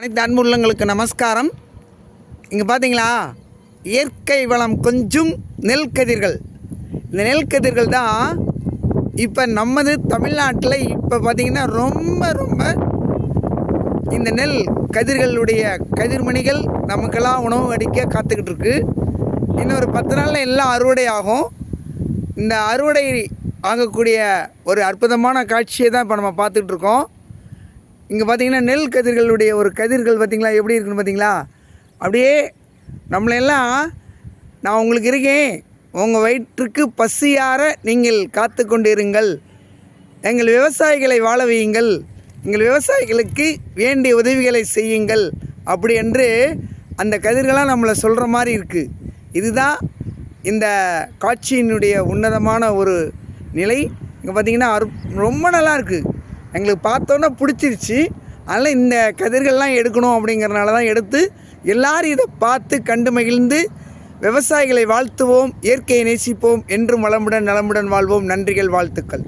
அனைத்து அன்புள்ளங்களுக்கு நமஸ்காரம். இங்கே பார்த்தீங்களா, இயற்கை வளம் கொஞ்சம் நெல் கதிர்கள். இந்த நெல் கதிர்கள் தான் இப்போ நமது தமிழ்நாட்டில் இப்போ பார்த்திங்கன்னா ரொம்ப இந்த நெல் கதிர்களுடைய கதிர்மணிகள் நமக்கெல்லாம் உணவு அடிக்க காத்துக்கிட்டு இருக்கு. இன்னும் ஒரு 10 நாளில் எல்லாம் அறுவடை ஆகும். இந்த அறுவடை ஆகக்கூடிய ஒரு அற்புதமான காட்சியை தான் இப்போ நம்ம பார்த்துக்கிட்டு இருக்கோம். இங்கே பார்த்திங்கன்னா நெல் கதிர்களுடைய ஒரு கதிர்கள் பார்த்திங்களா எப்படி இருக்குன்னு பார்த்திங்களா. அப்படியே நம்மளெல்லாம் நான் உங்களுக்கு இருக்கேன், உங்கள் வயிற்றுக்கு பசியார நீங்கள் காத்து கொண்டிருங்கள், எங்கள் விவசாயிகளை வாழ வையுங்கள், எங்கள் விவசாயிகளுக்கு வேண்டிய உதவிகளை செய்யுங்கள் அப்படி என்று அந்த கதிர்களாக நம்மளை சொல்கிற மாதிரி இருக்குது. இதுதான் இந்த காட்சியினுடைய உன்னதமான ஒரு நிலை. இங்கே பார்த்திங்கன்னா ரொம்ப நல்லா இருக்குது. எங்களுக்கு பார்த்தோன்னே பிடிச்சிருச்சு. அதனால் இந்த கதிர்கள்லாம் எடுக்கணும் அப்படிங்கிறனால தான் எடுத்து எல்லோரும் இதை பார்த்து கண்டு மகிழ்ந்து விவசாயிகளை வாழ்த்துவோம், இயற்கையை நேசிப்போம், என்றும் வளமுடன் நலமுடன் வாழ்வோம். நன்றிகள், வாழ்த்துக்கள்.